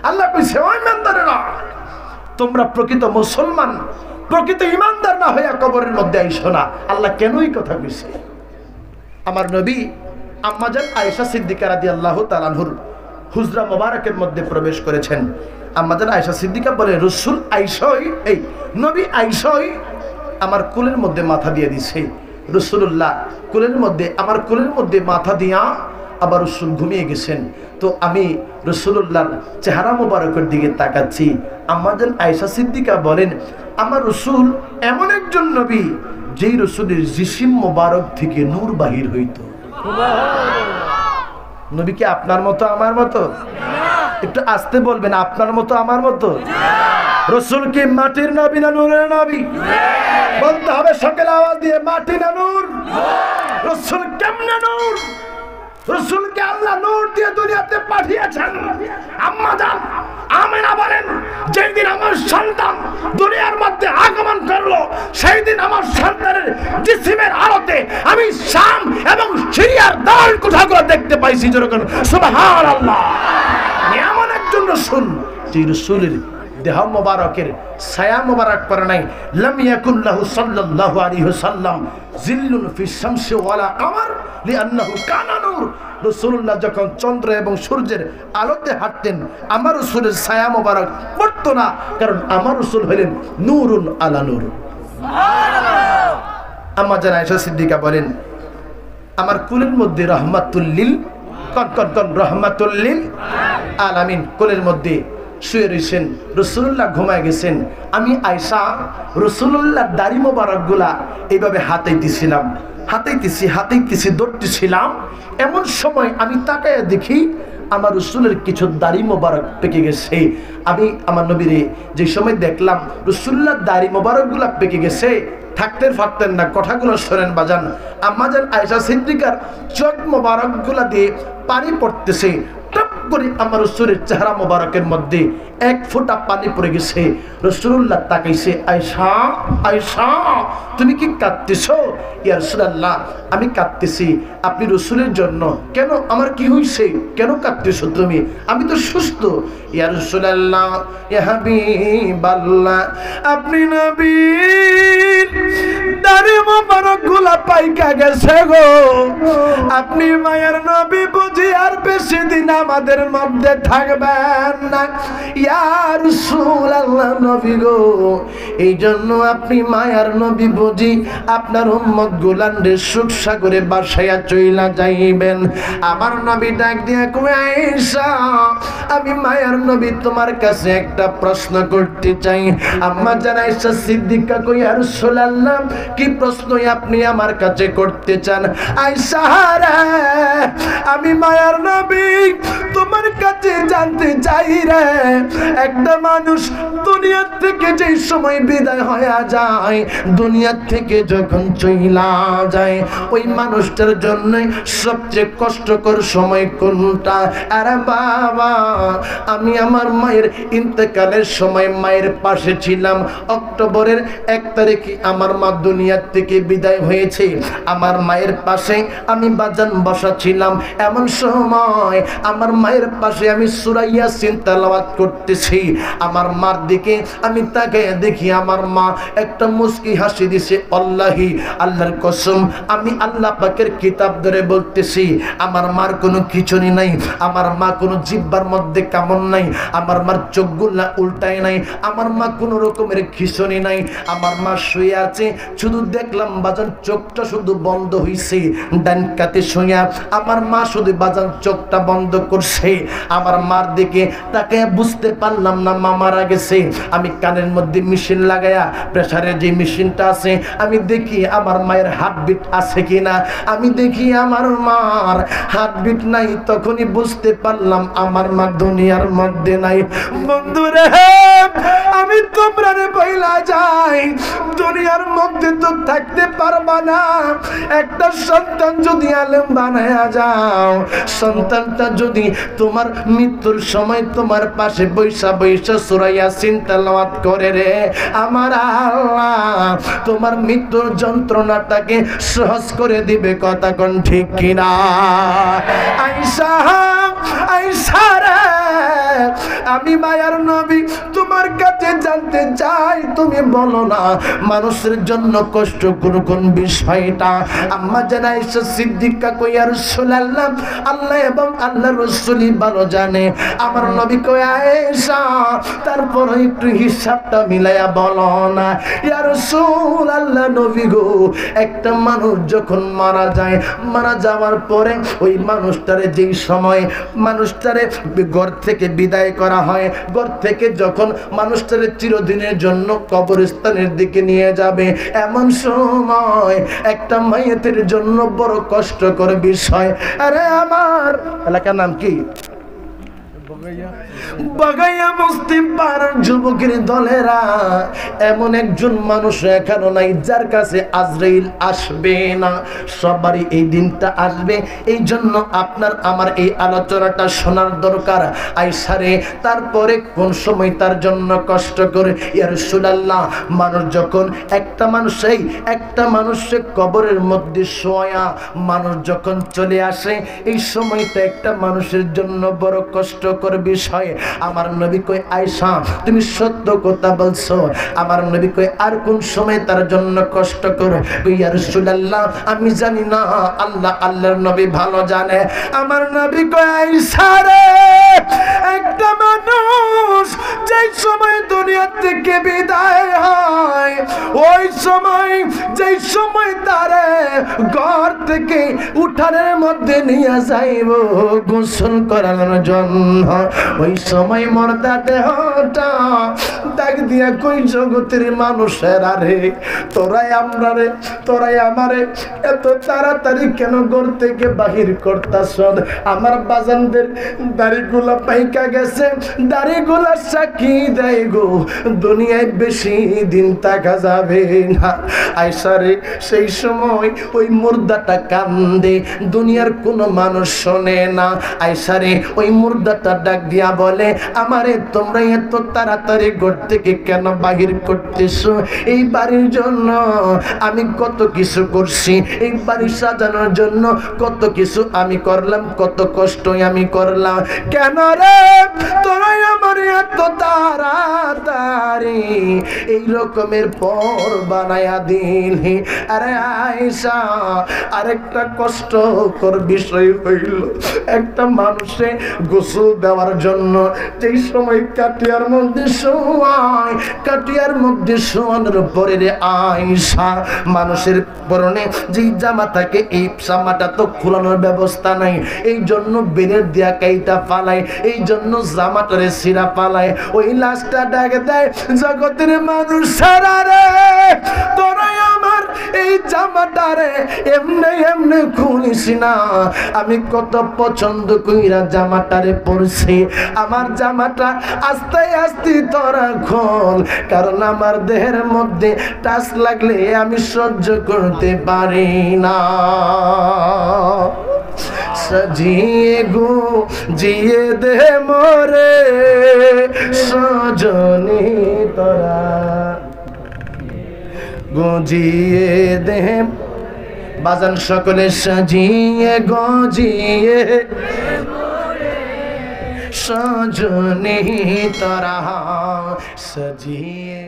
আল্লাহ কইছে ও ইমানদারেরা, তোমরা প্রকৃত মুসলমান প্রকৃত ইমানদার না হইয়া কবরের মধ্যে আইসো না। আল্লাহ কেনই কথা কইছে? আমার নবী আম্মাজান আয়েশা সিদ্দিকা রাদিয়াল্লাহু তাআলা আনহুর হুজরা মোবারকের মধ্যে প্রবেশ করেছেন। আম্মাজান আয়েশা সিদ্দিকা বলে, রাসূল আয়েশাই, এই নবী আয়েশাই আমার কোলের মধ্যে মাথা দিয়ে দিছে। রাসূলুল্লাহ কোলের মধ্যে, আমার কোলের মধ্যে মাথা দিয়া আবার রাসূল ঘুমিয়ে গেছেন। তো আমি রাসূলুল্লাহর চেহারা মোবারকের দিকে তাকাচ্ছি। আম্মাজান আয়েশা সিদ্দিকা বলেন, আমার রাসূল এমন একজন নবী যেই রাসূলের জিসিম মোবারক থেকে নূর বাহির হইতো। নবী কি আপনার মতো আমার মতো? একটু আস্তে বলবেন, আপনার মতো আমার মতো? রাসূল কি মাটির নবী না নূরের নবী? বলতে হবে সকলে আওয়াজ দিয়ে, মাটি না নূর? রাসূল কেমনে নূর? রাসূলকে আল্লাহ নূর দিয়ে দুনিয়াতে পাঠিয়েছেন। আম্মা জান আমিনা বলেন, যেই দিন আমার সন্তান দুনিয়ার মধ্যে আগমন করলো, সেই দিন আমার সন্তানের জিসিমের আলোতে আমি শাম এবং সিরিয়ার দাল কোঠাগুলো দেখতে পাইছি। যেরকম সুবহানাল্লাহ। এমন একজন রাসূল, যে রাসূলের দেহ মোবারকের ছায়া মোবারক পরে নাই। লাম ইয়াকুন লাহু সাল্লাল্লাহু আলাইহি ওয়াসাল্লাম জিল্লুন ফিস শামসি ওয়ালা কামার লিআন্নাহু কানা নূর। রাসূলুল্লাহ যখন চন্দ্র এবং সূর্যের আলোতে হাঁটতেন, আমার রাসূলের ছায়া মোবারক পড়তো না, কারণ আমার রাসূল হলেন নূরুন আলা নূর। সুবহানাল্লাহ। আম্মা জান আয়েশা সিদ্দিকা বলেন, আমার কোলের মধ্যে রাহমাতুল লিল রাহমাতুল লিল আলামিন কোলের মধ্যে শুয়ে রয়েছেন। রাসূলুল্লাহ ঘুমায় গেছেন। আমি আয়েশা রাসূলুল্লাহর দাড়ি মোবারকগুলা এইভাবে হাতাইতেছি দৌড়তেছিলাম। এমন সময় আমি তাকায় দেখি আমার রাসূলের কিছু দাড়ি মোবারক পেকে গেছে। আমি আমার নবীরে যে সময় দেখলাম রাসূলুল্লাহর দাড়ি মোবারকগুলা পেকে গেছে, থাকতে পারতেন না। কথাগুলো শোনেন বাজান। আম্মা জান আয়েশা সিদ্দিকার চোখ মোবারকগুলা দিয়ে পানি পড়তেছে। টপ করে আমার রাসূলের চেহারা মোবারকের মধ্যে এক ফোঁটা পানি পড়ে গেছে। রাসূলুল্লাহ তাকাইছে, আয়েশা আয়েশা তুমি কি কাঁদতেছো? ইয়া রাসূলুল্লাহ আমি কাঁদতেছি আপনি রাসূলের জন্য। কেন, আমার কি হইছে? কেন কাঁদতেছো তুমি? আমি তো সুস্থ। ইয়া রাসূলুল্লাহ ইয়া হাবিবাল্লাহ, আপনি নবীর দাড়ি মোবারকগুলা পাইকা গেছে গো। আপনি মায়ের নবী বুঝি আর বেশি দিন আমাদের মধ্যে থাকবেন না। ইয়া রাসূলুল্লাহ নবী গো, এই জন্য আপনি মায়ার নবী বুঝি আপনার উম্মত গুলানরে সুখ সাগরে বাসায়া চইলা যাইবেন। আমার নবী ডাক দিয়া কই, আয়েশা আমি মায়ার নবী তোমার কাছে একটা প্রশ্ন করতে চাই। আম্মা জান আয়েশা সিদ্দিকা কই, ইয়া রাসূলুল্লাহ কি প্রশ্ন আপনি আমার কাছে করতে চান? আয়েশা রে আমি মায়ার নবী তোমার কাছে জানতে চাই রে, একটা মানুষ দুনিয়া থেকে যে সময় বিদায় হয়ে যায়, দুনিয়া থেকে যখন চইলা যায়, ওই মানুষটার জন্য সবচেয়ে কষ্টকর সময় কোনটা? আরে বাবা, আমি আমার মায়ের ইন্তেকালের সময় মায়ের পাশে ছিলাম। অক্টোবরের 1 তারিখে আমার মা দুনিয়া থেকে বিদায় হয়েছে। আমার মায়ের পাশে আমি বাজান বসা ছিলাম। এমন সময় আমার মায়ের পাশে আমি সূরা ইয়াসিন তেলাওয়াত করতেছি। আমার মার দিকে আমি তাকিয়ে দেখি আমার মা একটা মুস্কি হাসি দিছে। আল্লাহি, আল্লাহর কসম আমি আল্লাহ পাকের কিতাব ধরে বলতেছি, আমার মার কোনো খিচুনি নাই, আমার মা কোনো জিহ্বার মধ্যে কামড় নাই, আমার মার চোখগুলা উল্টায় নাই, আমার মা কোনো রকমের খিচুনি নাই। আমার মা শুয়ে আছে, শুধু দেখলাম বাজান চোখটা শুধু বন্ধ হইছে। ডান কাতে শুয়া আমার মা শুধু বাজান চোখটা বন্ধ করছে। আমার মার দিকে তাকে বুঝতে পারলাম না মা মারা গেছে। আমি কানের মধ্যে মেশিন লাগায়া, প্রেসারের যে মেশিনটা আছে, আমি দেখি আমার মায়ের হার্টবিট আছে কিনা। আমি দেখি আমার মার হার্টবিট নাই। তখনই বুঝতে পারলাম আমার মা দুনিয়ার মধ্যে নাই। বন্ধুরে আমি তোমরা বইলা যাই, দুনিয়ার মধ্যে তো থাকতে পারবা না। একটা সন্তান যদি আলেম বানায়া যাও, সন্তানটা যদি তোমার মৃত্যুর সময় তোমার পাশে বৈশা বৈশা সূরা ইয়াসিন তেলাওয়াত করে রে, আমার আল্লাহ তোমার মৃত্যুর যন্ত্রণাটাকে সহজ করে দিবে। কথা কোন ঠিক কিনা? আয়েশা আয়েশা রে আমি মায়ার নবী তোমার কাছে জানতে চাই, তুমি বলো না মানুষের জন্য কষ্ট কোন বিষয়টা? আম্মা জান আয়েশা সিদ্দিকা কই ইয়া রাসূলুল্লাহ, আল্লাহ এবং আল্লাহর রাসূলই ভালো জানে। আমার নবী কই আয়েশা তারপর একটু হিসাবটা মিলায়া বলো না। ইয়া রাসূলুল্লাহ নবী গো, একটা মানুষ যখন মারা যায়, মারা যাওয়ার পরে ওই মানুষটারে যেই সময় মানুষটারে ঘর থেকে বিদায় করা হয়, ঘর থেকে যখন মানুষটারে চিরদিনের জন্য কবরস্থানের দিকে নিয়ে যাবে, এমন সময় একটা মাইয়াতের জন্য বড় কষ্টকর বিষয়। আরে আমার এলাকার নাম কি? বাগাইয়া মুসলিম পাড়ার যুবকের দলেরা, এমন একজন মানুষ এখনো নাই যার কাছে আজরাইল আসবে না। সবারই এই দিনটা আসবে, এই জন্য আপনার আমার এই আলোচনাটা শোনার দরকার। আইসারে তারপরে কোন সময় তার জন্য কষ্ট করে। ইয়া রাসূলুল্লাহ, মানুষ যখন একটা মানুষের কবরের মধ্যে শোয়া মানুষ যখন চলে আসে, এই সময়টা একটা মানুষের জন্য বড় কষ্টকর বিষয়। আমার নবী কই আয়েশা তুমি সত্য কথা বলছো। আমার নবী কই আর কোন সময় তার জন্য কষ্ট করো? ইয়া রাসূলুল্লাহ আমি জানি না, আল্লাহর নবী ভালো জানে। আমার নবী কই আয়েশা রে, একটা মানুষ যেই সময় দুনিয়া থেকে বিদায় হয়, ওই সময় যেই সময় তারে ঘর থেকে উঠানের মধ্যে নিয়ে যাইব গোসল করানোর জন্য, ওই সময় মর্দা দেহটা ডাক দিয়া কই জগতের মানুষের আরে তোরাই আমারে এত তাড়াতাড়ি কেন ঘর থেকে বাহির করতাছ? আমার বাজানদের দাড়িগুলা পাইকা গেছে, দাড়িগুলা সাক্ষী দেয় গো দুনিয়ায় বেশি দিন থাকা যাবে না। আয়েশা রে সেই সময় ওই মুর্দাটা কান্দে, দুনিয়ার কোনো মানুষ শোনে না। আয়েশা রে ওই মুর্দাটা ডাক দিয়া বলে, আমারে তোমরা এত তাড়াতাড়ি ঘর থেকে কেন বাহির করতেছো? এই বাড়ির জন্য আমি কত কিছু করছি, এই বাড়ি সাজানোর জন্য কত কিছু আমি করলাম, কত কষ্ট আমি করলাম, কেন রে তোরা আমার এত তাড়াতাড়ি এই রকমের পর বানায়া দিলি? আরে আয়েশা আরেকটা কষ্টকর বিষয় হইল, একটা মানুষে গোসল দেওয়ার জন্য যেই সময় কাটিয়ার মধ্যে শোয়ানোর পরে রে আয়েশা মানুষের পরনে যেই জামা থাকে, এই জামাটা তো খোলানোর ব্যবস্থা নাই, এই জন্য বেনের দিয়া কাইটা পালায়, এই জন্য জামাটারে সিরা পালায়। ওই লাশটা ডাকে দেয়, জগতের মানুষ সারা রে তোরাই আমার এই জামাটারে এমনে খুলিস না। আমি কত পছন্দ কইরা জামাটারে পরছি, আমার জামাটা আস্তে আস্তে তোরা খোল, কারণ আমার দেহের মধ্যে টাচ লাগলে আমি সহ্য করতে পারি না। সাজিয়ে গো জিয়ে দে মোরে সজনী তোরা, গজিয়ে দে বাজান সকলে, সাজিয়ে গজিয়ে সজনী তোরা, সাজিয়ে